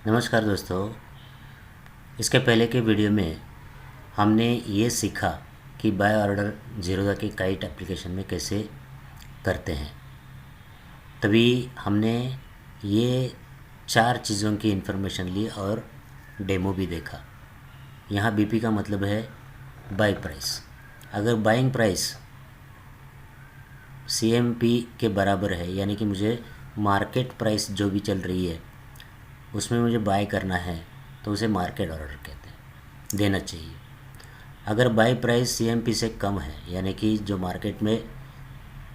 नमस्कार दोस्तों। इसके पहले के वीडियो में हमने ये सीखा कि बाय ऑर्डर जीरोधा के काइट एप्लीकेशन में कैसे करते हैं। तभी हमने ये 4 चीज़ों की इन्फॉर्मेशन ली और डेमो भी देखा। यहाँ बीपी का मतलब है बाय प्राइस। अगर बाइंग प्राइस सीएमपी के बराबर है, यानी कि मुझे मार्केट प्राइस जो भी चल रही है उसमें मुझे बाय करना है, तो उसे मार्केट ऑर्डर कहते हैं, देना चाहिए। अगर बाय प्राइस सीएमपी से कम है, यानी कि जो मार्केट में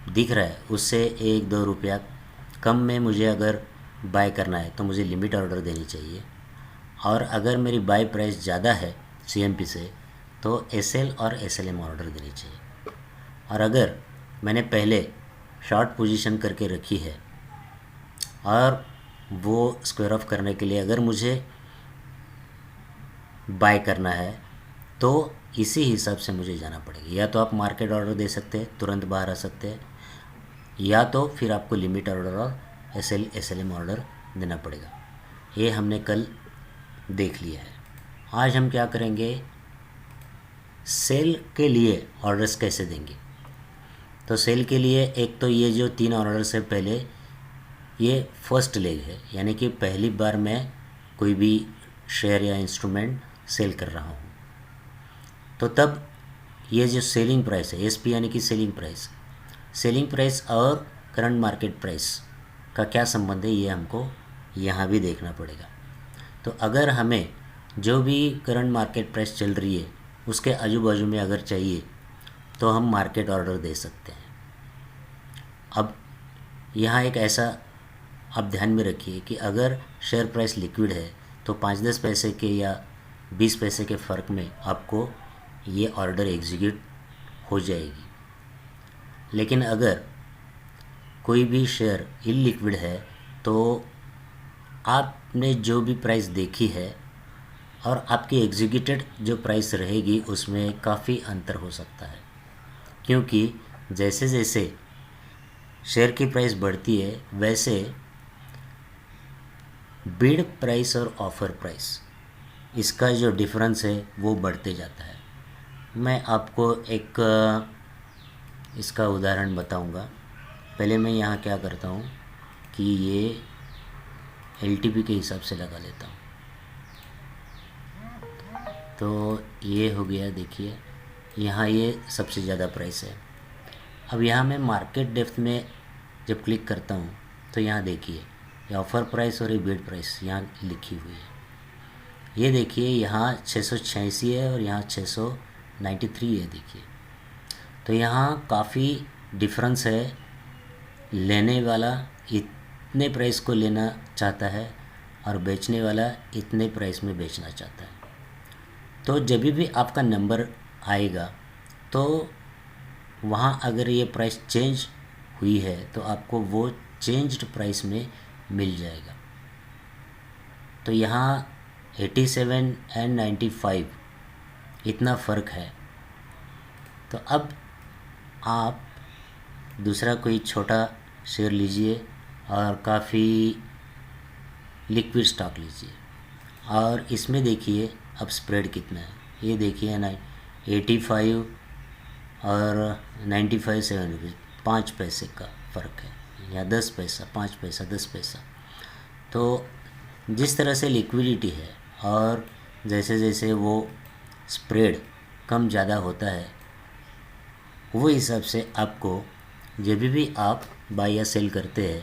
दिख रहा है उससे 1-2 रुपया कम में मुझे अगर बाय करना है तो मुझे लिमिट ऑर्डर देनी चाहिए। और अगर मेरी बाय प्राइस ज़्यादा है सीएमपी से तो एसएल और एसएलएम ऑर्डर देनी चाहिए। और अगर मैंने पहले शॉर्ट पोजीशन करके रखी है और वो स्क्वायर ऑफ करने के लिए अगर मुझे बाय करना है तो इसी हिसाब से मुझे जाना पड़ेगा। या तो आप मार्केट ऑर्डर दे सकते हैं, तुरंत बाहर आ सकते हैं, या तो फिर आपको लिमिट ऑर्डर और एसएलएम ऑर्डर देना पड़ेगा। ये हमने कल देख लिया है। आज हम क्या करेंगे, सेल के लिए ऑर्डर्स कैसे देंगे। तो सेल के लिए एक तो ये जो 3 ऑर्डर्स है, पहले ये फर्स्ट लेग है, यानी कि पहली बार मैं कोई भी शेयर या इंस्ट्रूमेंट सेल कर रहा हूँ। तो तब ये जो सेलिंग प्राइस है, एसपी यानी कि सेलिंग प्राइस और करंट मार्केट प्राइस का क्या संबंध है, ये हमको यहाँ भी देखना पड़ेगा। तो अगर हमें जो भी करंट मार्केट प्राइस चल रही है उसके आजू बाजू में अगर चाहिए तो हम मार्केट ऑर्डर दे सकते हैं। अब यहाँ एक ऐसा आप ध्यान में रखिए कि अगर शेयर प्राइस लिक्विड है तो 5-10 पैसे के या 20 पैसे के फ़र्क में आपको ये ऑर्डर एग्जीक्यूट हो जाएगी। लेकिन अगर कोई भी शेयर इलिक्विड है तो आपने जो भी प्राइस देखी है और आपकी एग्जीक्यूटेड जो प्राइस रहेगी उसमें काफ़ी अंतर हो सकता है, क्योंकि जैसे जैसे शेयर की प्राइस बढ़ती है वैसे बिड प्राइस और ऑफ़र प्राइस, इसका जो डिफरेंस है वो बढ़ते जाता है। मैं आपको एक इसका उदाहरण बताऊंगा। पहले मैं यहाँ क्या करता हूँ कि ये एलटीपी के हिसाब से लगा लेता हूँ। तो ये हो गया, देखिए यहाँ ये सबसे ज़्यादा प्राइस है। अब यहाँ मैं मार्केट डेप्थ में जब क्लिक करता हूँ तो यहाँ देखिए ये ऑफ़र प्राइस और ये बिड प्राइस यहाँ लिखी हुई है। ये देखिए यहाँ 686 है और यहाँ 693 है। देखिए तो यहाँ काफ़ी डिफरेंस है। लेने वाला इतने प्राइस को लेना चाहता है और बेचने वाला इतने प्राइस में बेचना चाहता है। तो जब भी आपका नंबर आएगा तो वहाँ अगर ये प्राइस चेंज हुई है तो आपको वो चेंज्ड प्राइस में मिल जाएगा। तो यहाँ 87 एंड 95 इतना फ़र्क है। तो अब आप दूसरा कोई छोटा शेयर लीजिए और काफ़ी लिक्विड स्टॉक लीजिए और इसमें देखिए अब स्प्रेड कितना है। ये देखिए ना, 85 और 95 7 रुपीज़, 5 पैसे का फ़र्क है, या 10 पैसा, 5 पैसा, 10 पैसा। तो जिस तरह से लिक्विडिटी है और जैसे जैसे वो स्प्रेड कम ज़्यादा होता है वो हिसाब से आपको जब भी आप बाय या सेल करते हैं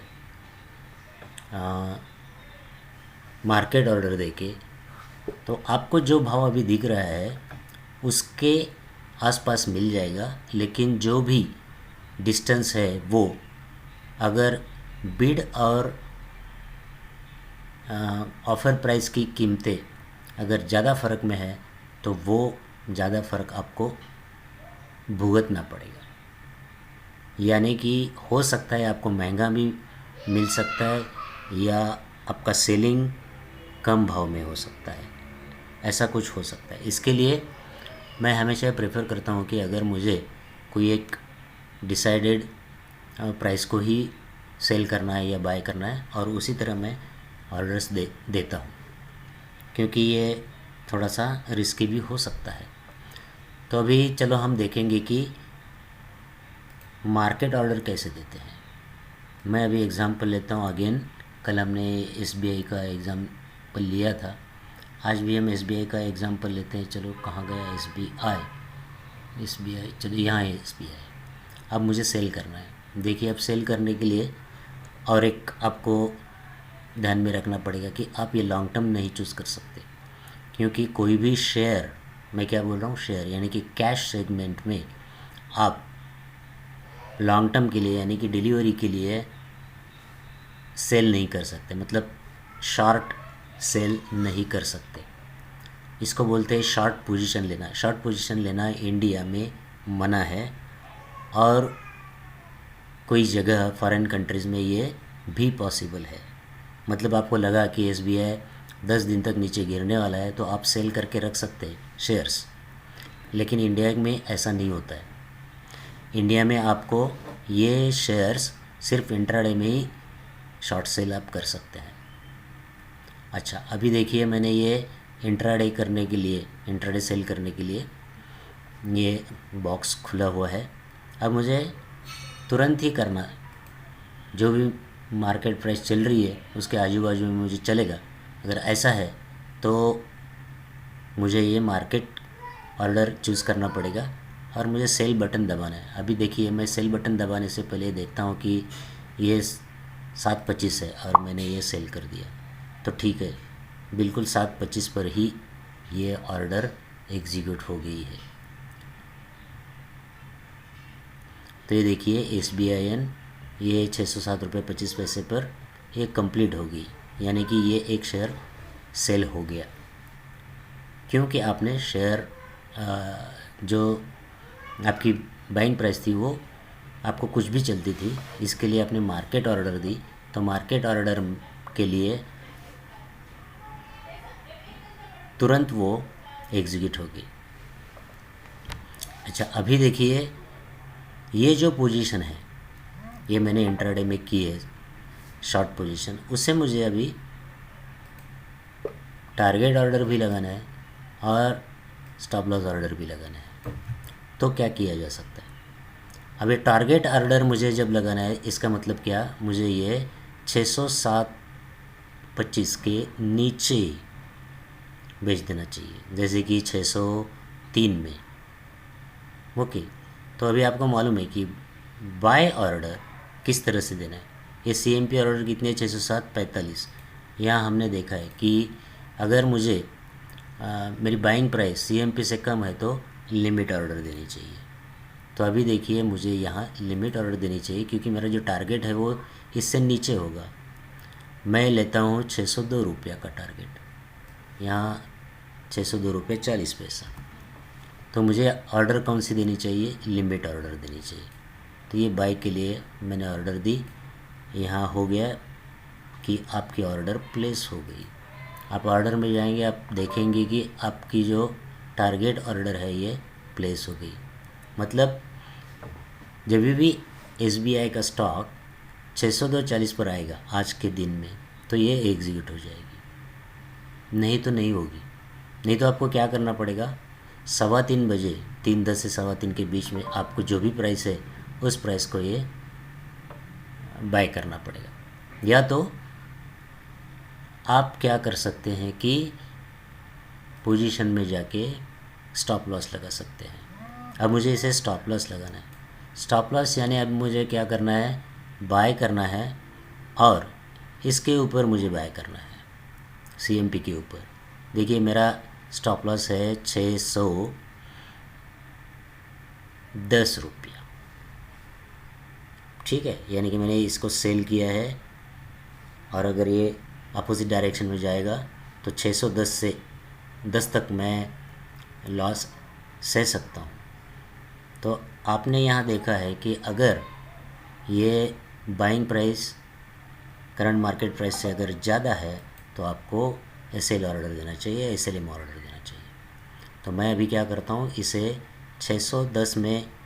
मार्केट ऑर्डर देके, तो आपको जो भाव अभी दिख रहा है उसके आसपास मिल जाएगा। लेकिन जो भी डिस्टेंस है वो अगर बिड और ऑफ़र प्राइस की कीमतें अगर ज़्यादा फ़र्क में है तो वो ज़्यादा फ़र्क आपको भुगतना पड़ेगा। यानी कि हो सकता है आपको महंगा भी मिल सकता है या आपका सेलिंग कम भाव में हो सकता है, ऐसा कुछ हो सकता है। इसके लिए मैं हमेशा प्रेफर करता हूँ कि अगर मुझे कोई एक डिसाइडेड प्राइस को ही सेल करना है या बाय करना है और उसी तरह मैं ऑर्डर्स देता हूँ। क्योंकि ये थोड़ा सा रिस्की भी हो सकता है। तो अभी चलो हम देखेंगे कि मार्केट ऑर्डर कैसे देते हैं। मैं अभी एग्ज़ाम्पल लेता हूँ अगेन। कल हमने एसबीआई का एग्ज़ाम्पल लिया था, आज भी हम एसबीआई का एग्ज़ाम्पल लेते हैं। चलो कहाँ गया एसबीआई, चलो यहाँ है एसबीआई। अब मुझे सेल करना है। देखिए, अब सेल करने के लिए और एक आपको ध्यान में रखना पड़ेगा कि आप ये लॉन्ग टर्म नहीं चूज़ कर सकते, क्योंकि कोई भी शेयर, मैं क्या बोल रहा हूँ, शेयर यानी कि कैश सेगमेंट में आप लॉन्ग टर्म के लिए यानी कि डिलीवरी के लिए सेल नहीं कर सकते, मतलब शॉर्ट सेल नहीं कर सकते। इसको बोलते हैं शॉर्ट पोजीशन लेना। शॉर्ट पोजीशन लेना इंडिया में मना है, और कोई जगह फॉरेन कंट्रीज़ में ये भी पॉसिबल है। मतलब आपको लगा कि एसबीआई 10 दिन तक नीचे गिरने वाला है तो आप सेल करके रख सकते हैं शेयर्स, लेकिन इंडिया में ऐसा नहीं होता है। इंडिया में आपको ये शेयर्स सिर्फ इंट्राडे में ही शॉर्ट सेल आप कर सकते हैं। अच्छा, अभी देखिए मैंने ये इंट्राडे करने के लिए, इंट्राडे सेल करने के लिए ये बॉक्स खुला हुआ है। अब मुझे तुरंत ही करना है, जो भी मार्केट प्राइस चल रही है उसके आजू बाजू में मुझे चलेगा। अगर ऐसा है तो मुझे ये मार्केट ऑर्डर चूज़ करना पड़ेगा और मुझे सेल बटन दबाना है। अभी देखिए, मैं सेल बटन दबाने से पहले देखता हूँ कि ये 7:25 है और मैंने ये सेल कर दिया, तो ठीक है, बिल्कुल 7:25 पर ही ये ऑर्डर एग्जीक्यूट हो गई है। तो ये देखिए SBIN ये 607.25 पर ये कंप्लीट हो गई, यानी कि ये एक शेयर सेल हो गया, क्योंकि आपने शेयर जो आपकी बाइंग प्राइस थी वो आपको कुछ भी चलती थी, इसके लिए आपने मार्केट ऑर्डर दी, तो मार्केट ऑर्डर के लिए तुरंत वो एग्जीक्यूट होगी। अच्छा, अभी देखिए ये जो पोजीशन है ये मैंने इंट्राडे में की है शॉर्ट पोजीशन, उससे मुझे अभी टारगेट ऑर्डर भी लगाना है और स्टॉप लॉस ऑर्डर भी लगाना है। तो क्या किया जा सकता है? अब ये टारगेट ऑर्डर मुझे जब लगाना है, इसका मतलब क्या, मुझे ये 607.25 के नीचे बेच देना चाहिए, जैसे कि 603 में। ओके, तो अभी आपको मालूम है कि बाय ऑर्डर किस तरह से देना है। ये CMP ऑर्डर कितने, 607.45। यहाँ हमने देखा है कि अगर मुझे मेरी बाइंग प्राइस CMP से कम है तो लिमिट ऑर्डर देनी चाहिए। तो अभी देखिए मुझे यहाँ लिमिट ऑर्डर देनी चाहिए, क्योंकि मेरा जो टारगेट है वो इससे नीचे होगा। मैं लेता हूँ 602 रुपया का टारगेट, यहाँ 602 रुपये 40 पैसा। तो मुझे ऑर्डर कौन सी देनी चाहिए, लिमिट ऑर्डर देनी चाहिए। तो ये बाई के लिए मैंने ऑर्डर दी, यहाँ हो गया कि आपकी ऑर्डर प्लेस हो गई। आप ऑर्डर में जाएंगे, आप देखेंगे कि आपकी जो टारगेट ऑर्डर है ये प्लेस हो गई। मतलब जब भी SBI का स्टॉक 602.40 पर आएगा आज के दिन में, तो ये एग्जीक्यूट हो जाएगी, नहीं तो नहीं होगी। नहीं तो आपको क्या करना पड़ेगा, 3:15 बजे, 3:10 से 3:15 के बीच में आपको जो भी प्राइस है उस प्राइस को ये बाय करना पड़ेगा। या तो आप क्या कर सकते हैं कि पोजीशन में जाके स्टॉप लॉस लगा सकते हैं। अब मुझे इसे स्टॉप लॉस लगाना है। स्टॉप लॉस यानी अब मुझे क्या करना है, बाय करना है और इसके ऊपर मुझे बाय करना है, CMP के ऊपर। देखिए मेरा स्टॉप लॉस है 610 रुपया, ठीक है, यानी कि मैंने इसको सेल किया है और अगर ये अपोजिट डायरेक्शन में जाएगा तो 610 से 10 तक मैं लॉस सह सकता हूँ। तो आपने यहाँ देखा है कि अगर ये buying price current market price से अगर ज़्यादा है तो आपको SL ऑर्डर देना चाहिए, SLM ऑर्डर देना चाहिए। तो मैं अभी क्या करता हूँ, इसे 610 में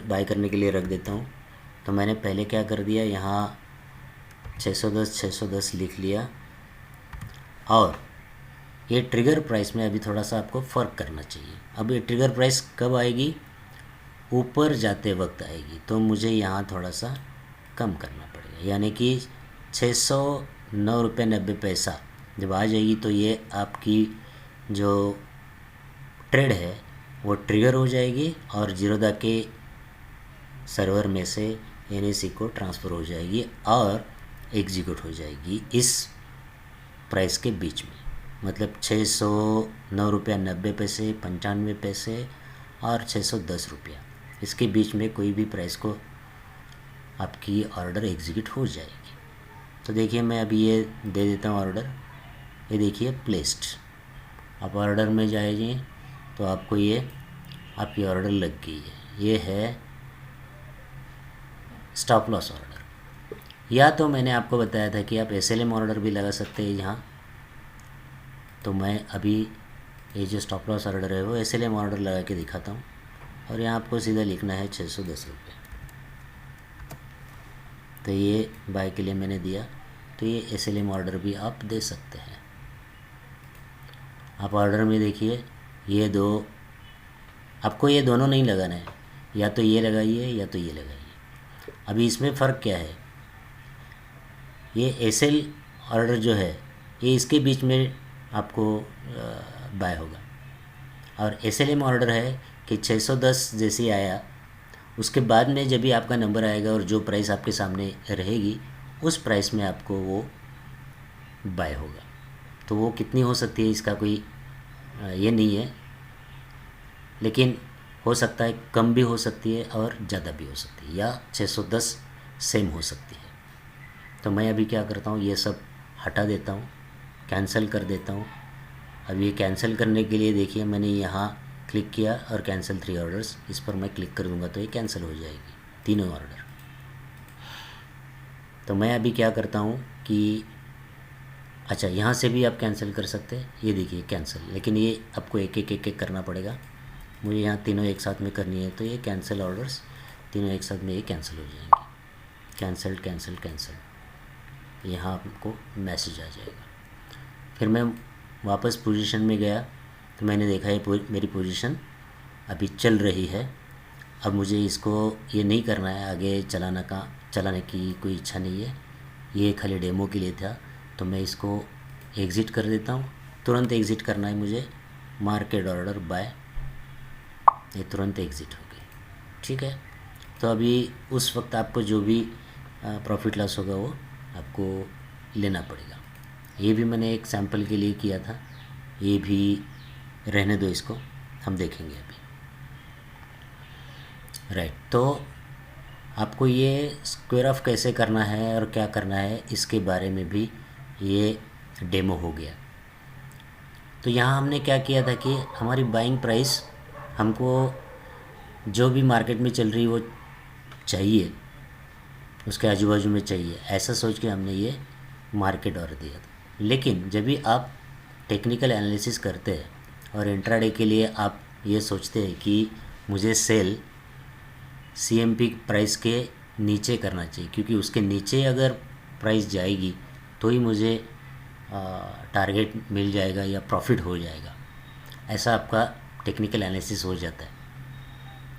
बाय करने के लिए रख देता हूँ तो मैंने पहले क्या कर दिया, यहाँ 610 लिख लिया। और ये ट्रिगर प्राइस में अभी थोड़ा सा आपको फ़र्क करना चाहिए। अब ये ट्रिगर प्राइस कब आएगी, ऊपर जाते वक्त आएगी, तो मुझे यहाँ थोड़ा सा कम करना पड़ेगा, यानी कि 609.90 जब आ जाएगी तो ये आपकी जो ट्रेड है वो ट्रिगर हो जाएगी और जीरोधा के सर्वर में से NSE को ट्रांसफ़र हो जाएगी और एग्जीक्यूट हो जाएगी इस प्राइस के बीच में। मतलब 609.90 पैसे, 95 पैसे और 610 रुपया, इसके बीच में कोई भी प्राइस को आपकी ऑर्डर एग्जीक्यूट हो जाएगी। तो देखिए मैं अभी ये दे देता हूँ ऑर्डर। ये देखिए प्लेस्ड। आप ऑर्डर में जाइए तो आपको ये आपकी ऑर्डर लग गई है। ये है स्टॉप लॉस ऑर्डर। या तो मैंने आपको बताया था कि आप SLM ऑर्डर भी लगा सकते हैं यहाँ। तो मैं अभी ये जो स्टॉप लॉस ऑर्डर है वो SLM ऑर्डर लगा के दिखाता हूँ। और यहाँ आपको सीधा लिखना है 610 रुपये। तो ये बाय के लिए मैंने दिया। तो ये SLM ऑर्डर भी आप दे सकते हैं। आप ऑर्डर में देखिए ये दो, आपको ये दोनों नहीं लगाना है, या तो ये लगाइए या तो ये लगाइए। अभी इसमें फ़र्क क्या है, ये SL ऑर्डर जो है ये इसके बीच में आपको बाय होगा, और SLM ऑर्डर है कि 610 जैसे आया उसके बाद में जब भी आपका नंबर आएगा और जो प्राइस आपके सामने रहेगी उस प्राइस में आपको वो बाय होगा। तो वो कितनी हो सकती है इसका कोई ये नहीं है, लेकिन हो सकता है कम भी हो सकती है और ज़्यादा भी हो सकती है, या 610 सेम हो सकती है। तो मैं अभी क्या करता हूँ, ये सब हटा देता हूँ, कैंसिल कर देता हूँ। अब ये कैंसिल करने के लिए देखिए मैंने यहाँ क्लिक किया और कैंसिल 3 ऑर्डर्स, इस पर मैं क्लिक कर दूँगा तो ये कैंसिल हो जाएगी तीनों ऑर्डर। तो मैं अभी क्या करता हूँ कि अच्छा यहाँ से भी आप कैंसिल कर सकते हैं। ये देखिए कैंसिल, लेकिन ये आपको एक एक करना पड़ेगा। मुझे यहाँ तीनों एक साथ में करनी है, तो ये कैंसिल ऑर्डर्स तीनों एक साथ में ये कैंसिल हो जाएंगे। कैंसिल कैंसिल कैंसिल, यहाँ आपको मैसेज आ जाएगा। फिर मैं वापस पोजीशन में गया तो मैंने देखा ये मेरी पोजीशन अभी चल रही है। अब मुझे इसको ये नहीं करना है, आगे चलाने की कोई इच्छा नहीं है, ये खाली डेमो के लिए था। तो मैं इसको एग्ज़िट कर देता हूँ। तुरंत एग्ज़िट करना है मुझे, मार्केट ऑर्डर बाय, ये तुरंत एग्ज़िट हो गई। ठीक है, तो अभी उस वक्त आपको जो भी प्रॉफिट लॉस होगा वो आपको लेना पड़ेगा। ये भी मैंने एक सैंपल के लिए किया था, ये भी रहने दो, इसको हम देखेंगे अभी। राइट, तो आपको ये स्क्वायर ऑफ कैसे करना है और क्या करना है इसके बारे में भी ये डेमो हो गया। तो यहाँ हमने क्या किया था कि हमारी बाइंग प्राइस हमको जो भी मार्केट में चल रही वो चाहिए, उसके आजू बाजू में चाहिए, ऐसा सोच के हमने ये मार्केट ऑर्डर दिया था। लेकिन जब भी आप टेक्निकल एनालिसिस करते हैं और इंट्राडे के लिए आप ये सोचते हैं कि मुझे सेल CMP प्राइस के नीचे करना चाहिए, क्योंकि उसके नीचे अगर प्राइस जाएगी तो ही मुझे टारगेट मिल जाएगा या प्रॉफिट हो जाएगा, ऐसा आपका टेक्निकल एनालिसिस हो जाता है।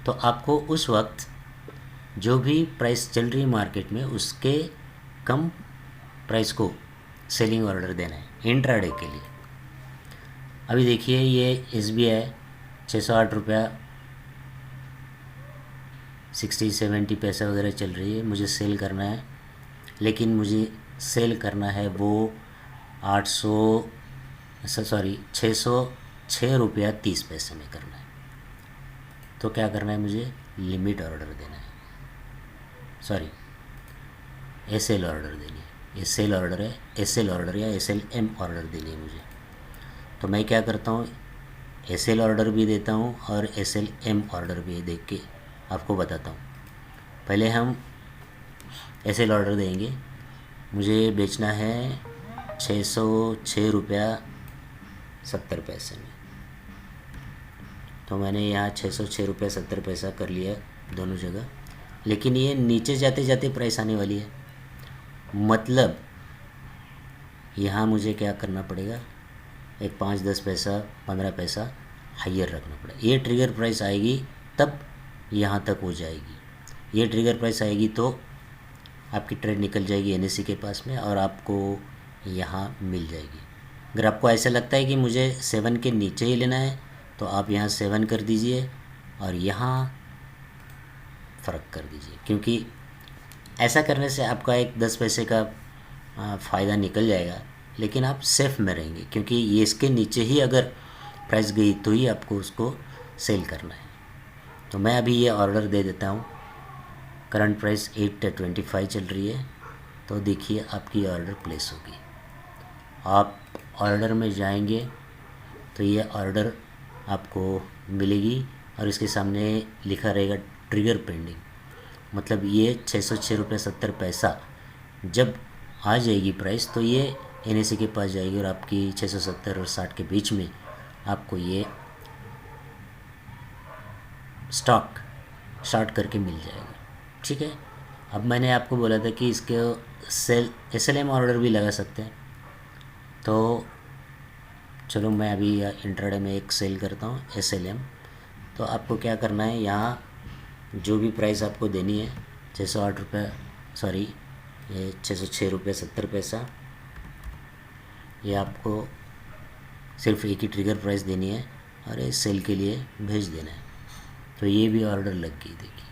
तो आपको उस वक्त जो भी प्राइस चल रही है मार्केट में उसके कम प्राइस को सेलिंग ऑर्डर देना है इंट्राडे के लिए। अभी देखिए ये SBI 608 रुपया 60-70 पैसा वगैरह चल रही है, मुझे सेल करना है। लेकिन मुझे सेल करना है वो 606 रुपया 30 पैसे में करना है। तो क्या करना है, मुझे लिमिट ऑर्डर देना है, सॉरी SL ऑर्डर देनी है। ये सेल ऑर्डर है, SL ऑर्डर या SLM ऑर्डर देनी है मुझे। तो मैं क्या करता हूँ, SL ऑर्डर भी देता हूँ और SLM ऑर्डर भी देख के आपको बताता हूँ। पहले हम SL ऑर्डर देंगे। मुझे बेचना है 606 रुपया 70 पैसे में। तो मैंने यहाँ 606 रुपया 70 पैसा कर लिया दोनों जगह। लेकिन ये नीचे जाते जाते प्राइस आने वाली है, मतलब यहाँ मुझे क्या करना पड़ेगा, एक 5-10 पैसा 15 पैसा हाइयर रखना पड़ेगा। ये ट्रिगर प्राइस आएगी तब यहाँ तक हो जाएगी, ये ट्रिगर प्राइस आएगी तो आपकी ट्रेड निकल जाएगी एनएससी के पास में और आपको यहाँ मिल जाएगी। अगर आपको ऐसा लगता है कि मुझे 7 के नीचे ही लेना है तो आप यहाँ 7 कर दीजिए और यहाँ फ़र्क कर दीजिए, क्योंकि ऐसा करने से आपका एक 10 पैसे का फ़ायदा निकल जाएगा, लेकिन आप सेफ़ में रहेंगे, क्योंकि ये इसके नीचे ही अगर प्राइस गई तो ही आपको उसको सेल करना है। तो मैं अभी ये ऑर्डर दे देता हूँ। करंट प्राइस 8.25 चल रही है, तो देखिए आपकी ऑर्डर प्लेस होगी। आप ऑर्डर में जाएंगे तो ये ऑर्डर आपको मिलेगी और इसके सामने लिखा रहेगा ट्रिगर पेंडिंग, मतलब ये 606 रुपये 70 पैसा जब आ जाएगी प्राइस तो ये एनएससी के पास जाएगी और आपकी 670 और 60 के बीच में आपको ये स्टॉक शॉर्ट करके मिल जाएगा। ठीक है, अब मैंने आपको बोला था कि इसके सेल एसएलएम ऑर्डर भी लगा सकते हैं, तो चलो मैं अभी इंट्राडे में एक सेल करता हूँ एसएलएम। तो आपको क्या करना है, यहाँ जो भी प्राइस आपको देनी है 608 रुपये, सॉरी ये 606 रुपये 70 पैसा, ये आपको सिर्फ एक ही ट्रिगर प्राइस देनी है और ये सेल के लिए भेज देना है। तो ये भी ऑर्डर लग गई, देखिए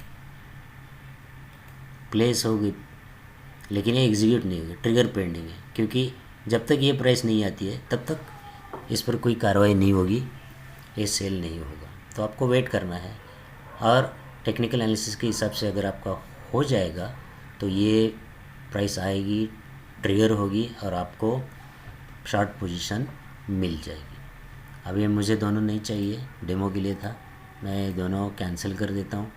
प्लेस हो गई, लेकिन ये एग्जीक्यूट नहीं होगी, ट्रिगर पेंडिंग है, क्योंकि जब तक ये प्राइस नहीं आती है तब तक इस पर कोई कार्रवाई नहीं होगी, ये सेल नहीं होगा। तो आपको वेट करना है और टेक्निकल एनालिसिस के हिसाब से अगर आपका हो जाएगा तो ये प्राइस आएगी, ट्रिगर होगी और आपको शॉर्ट पोजीशन मिल जाएगी। अब ये मुझे दोनों नहीं चाहिए, डेमो के लिए था, मैं दोनों कैंसिल कर देता हूँ।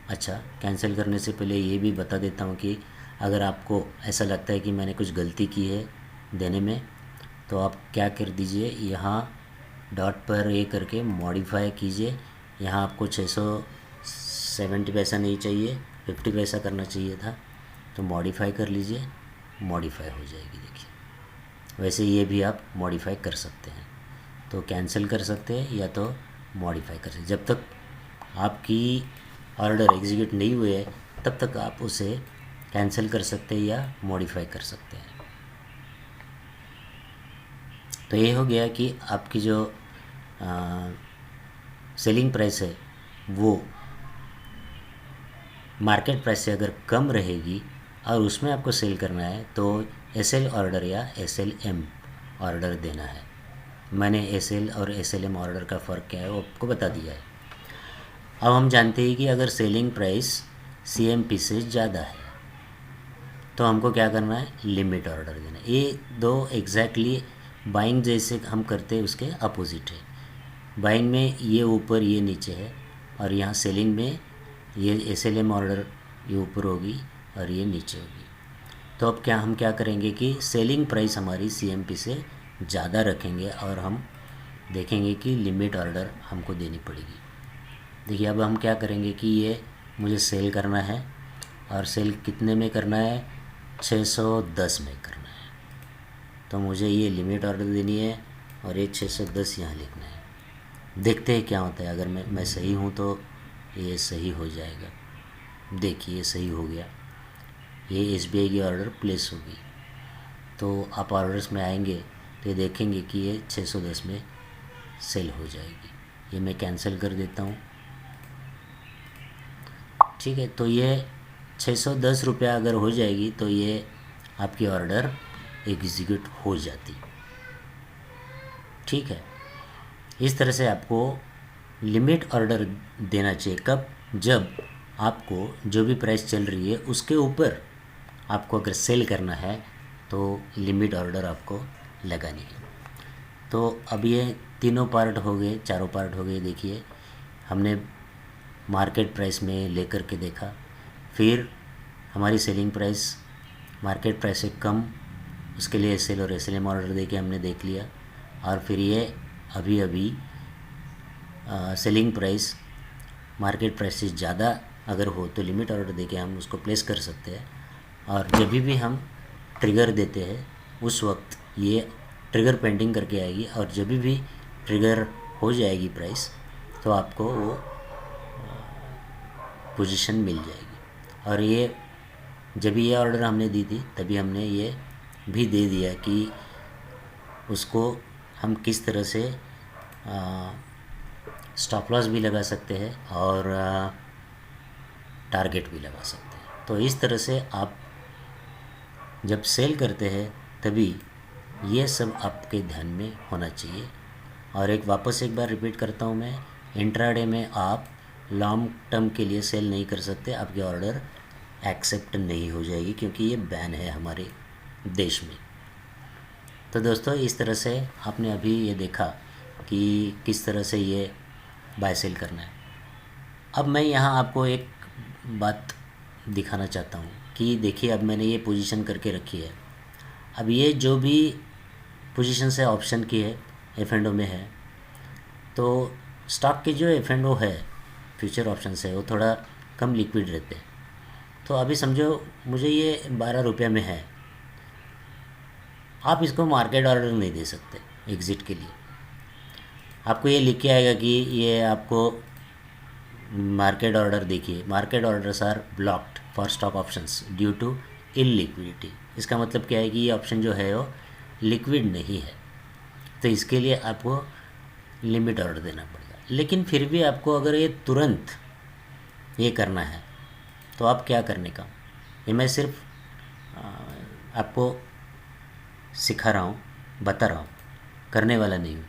अच्छा, कैंसिल करने से पहले ये भी बता देता हूँ कि अगर आपको ऐसा लगता है कि मैंने कुछ गलती की है देने में, तो आप क्या कर दीजिए, यहाँ डॉट पर ये करके मॉडिफाई कीजिए। यहाँ आपको 670 पैसा नहीं चाहिए, 50 पैसा करना चाहिए था, तो मॉडिफाई कर लीजिए, मॉडिफाई हो जाएगी। देखिए वैसे ये भी आप मॉडिफाई कर सकते हैं, तो कैंसिल कर सकते हैं या तो मॉडिफाई कर सकते हैं। जब तक आपकी ऑर्डर एग्जीक्यूट नहीं हुए है तब तक आप उसे कैंसिल कर सकते हैं या मॉडिफाई कर सकते हैं। तो ये हो गया कि आपकी जो सेलिंग प्राइस है वो मार्केट प्राइस से अगर कम रहेगी और उसमें आपको सेल करना है तो एसएल ऑर्डर या एसएलएम ऑर्डर देना है। मैंने एसएल और एसएलएम ऑर्डर का फ़र्क क्या है वो आपको बता दिया है। अब हम जानते हैं कि अगर सेलिंग प्राइस सीएमपी से ज़्यादा है तो हमको क्या करना है, लिमिट ऑर्डर देना है। ये दो एग्जैक्टली बाइंग जैसे हम करते हैं उसके अपोजिट है। बाइंग में ये ऊपर ये नीचे है और यहाँ सेलिंग में ये एसएलएम ऑर्डर ये ऊपर होगी और ये नीचे होगी। तो अब हम क्या करेंगे कि सेलिंग प्राइस हमारी सीएमपी से ज़्यादा रखेंगे और हम देखेंगे कि लिमिट ऑर्डर हमको देनी पड़ेगी। देखिए अब हम क्या करेंगे कि ये मुझे सेल करना है और सेल कितने में करना है, 610 में करना है, तो मुझे ये लिमिट ऑर्डर देनी है और ये 610 यहाँ लिखना है। देखते हैं क्या होता है। अगर मैं सही हूँ तो ये सही हो जाएगा। देखिए ये सही हो गया, ये एसबीआई की ऑर्डर प्लेस होगी। तो आप ऑर्डर्स में आएंगे तो ये देखेंगे कि ये 610 में सेल हो जाएगी। ये मैं कैंसिल कर देता हूँ। ठीक है, तो ये 610 रुपया अगर हो जाएगी तो ये आपकी ऑर्डर एग्जीक्यूट हो जाती। ठीक है, इस तरह से आपको लिमिट ऑर्डर देना चाहिए। कब, जब आपको जो भी प्राइस चल रही है उसके ऊपर आपको अगर सेल करना है तो लिमिट ऑर्डर आपको लगानी है। तो अब ये तीनों पार्ट हो गए, चारों पार्ट हो गए। देखिए हमने मार्केट प्राइस में लेकर के देखा, फिर हमारी सेलिंग प्राइस मार्केट प्राइस से कम, उसके लिए एसएल और एसएलएम ऑर्डर दे के हमने देख लिया, और फिर ये अभी सेलिंग प्राइस मार्केट प्राइस से ज़्यादा अगर हो तो लिमिट ऑर्डर देके हम उसको प्लेस कर सकते हैं। और जब भी हम ट्रिगर देते हैं उस वक्त ये ट्रिगर पेंडिंग करके आएगी, और जब भी ट्रिगर हो जाएगी प्राइस तो आपको वो पोजीशन मिल जाएगी। और ये जब ये ऑर्डर हमने दी थी तभी हमने ये भी दे दिया कि उसको हम किस तरह से स्टॉप लॉस भी लगा सकते हैं और टारगेट भी लगा सकते हैं। तो इस तरह से आप जब सेल करते हैं तभी ये सब आपके ध्यान में होना चाहिए। और वापस एक बार रिपीट करता हूँ मैं, इंट्राडे में आप लॉन्ग टर्म के लिए सेल नहीं कर सकते, आपके ऑर्डर एक्सेप्ट नहीं हो जाएगी क्योंकि ये बैन है हमारे देश में। तो दोस्तों इस तरह से आपने अभी ये देखा कि किस तरह से ये बाय सेल करना है। अब मैं यहाँ आपको एक बात दिखाना चाहता हूँ कि देखिए अब मैंने ये पोजीशन करके रखी है। अब ये जो भी पोजीशन है ऑप्शन की है, F&O में है, तो स्टॉक के जो F&O है फ्यूचर ऑप्शन है वो थोड़ा कम लिक्विड रहते हैं। तो अभी समझो मुझे ये 12 रुपये में है, आप इसको मार्केट ऑर्डर नहीं दे सकते एग्ज़िट के लिए। आपको ये लिख के आएगा कि ये आपको मार्केट ऑर्डर, देखिए market orders are blocked for stock options due to illiquidity. इसका मतलब क्या है कि ये ऑप्शन जो है वो लिक्विड नहीं है, तो इसके लिए आपको लिमिट ऑर्डर देना पड़ेगा। लेकिन फिर भी आपको अगर ये तुरंत ये करना है तो आप क्या करने का, ये मैं सिर्फ आपको सिखा रहा हूँ, बता रहा हूँ, करने वाला नहीं हूँ।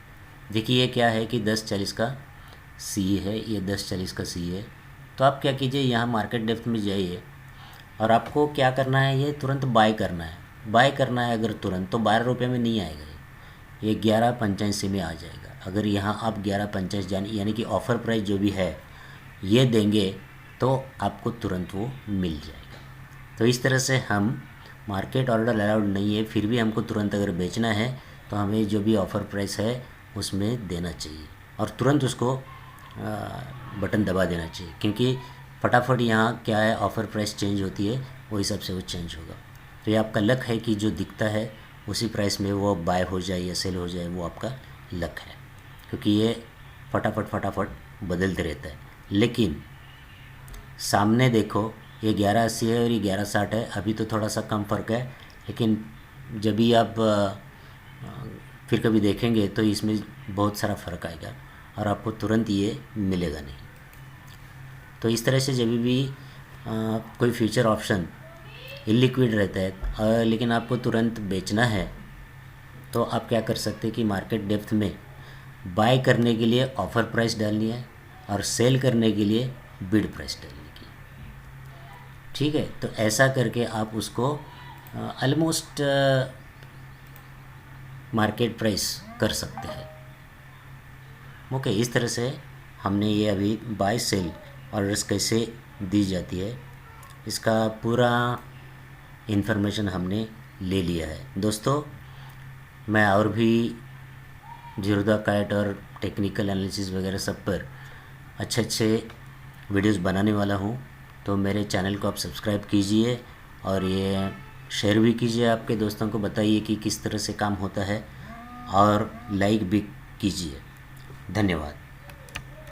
देखिए ये क्या है कि 10:40 का सी है, ये 10:40 का सी है। तो आप क्या कीजिए, यहाँ मार्केट डेप्थ में जाइए और आपको क्या करना है, ये तुरंत बाय करना है। बाय करना है अगर तुरंत, तो 12 रुपये में नहीं आएगा, ये 11:85 में आ जाएगा। अगर यहाँ आप 11:85 यानी कि ऑफ़र प्राइस जो भी है ये देंगे तो आपको तुरंत वो मिल जाएगा। तो इस तरह से हम मार्केट ऑर्डर अलाउड नहीं है, फिर भी हमको तुरंत अगर बेचना है तो हमें जो भी ऑफ़र प्राइस है उसमें देना चाहिए और तुरंत उसको बटन दबा देना चाहिए, क्योंकि फटाफट यहाँ क्या है ऑफ़र प्राइस चेंज होती है, वो हिसाब से वो चेंज होगा। तो ये आपका लक है कि जो दिखता है उसी प्राइस में वो बाय हो जाए या सेल हो जाए, वो आपका लक है, क्योंकि ये फटाफट बदलते रहता है। लेकिन सामने देखो ये 11:80 है और ये 11:60 है, अभी तो थोड़ा सा कम फ़र्क है, लेकिन जब भी आप फिर कभी देखेंगे तो इसमें बहुत सारा फ़र्क आएगा और आपको तुरंत ये मिलेगा नहीं। तो इस तरह से जब भी कोई फ्यूचर ऑप्शन इलिक्विड रहता है लेकिन आपको तुरंत बेचना है, तो आप क्या कर सकते हैं कि मार्केट डेप्थ में बाय करने के लिए ऑफ़र प्राइस डालनी है और सेल करने के लिए बिड प्राइस डालनी है। ठीक है, तो ऐसा करके आप उसको ऑलमोस्ट मार्केट प्राइस कर सकते हैं। ओके, इस तरह से हमने ये अभी बाय सेल ऑर्डर्स कैसे दी जाती है इसका पूरा इन्फॉर्मेशन हमने ले लिया है। दोस्तों मैं और भी जीरोधा काइट और टेक्निकल एनालिसिस वगैरह सब पर अच्छे वीडियोस बनाने वाला हूँ, तो मेरे चैनल को आप सब्सक्राइब कीजिए और ये शेयर भी कीजिए, आपके दोस्तों को बताइए कि किस तरह से काम होता है और लाइक भी कीजिए। धन्यवाद।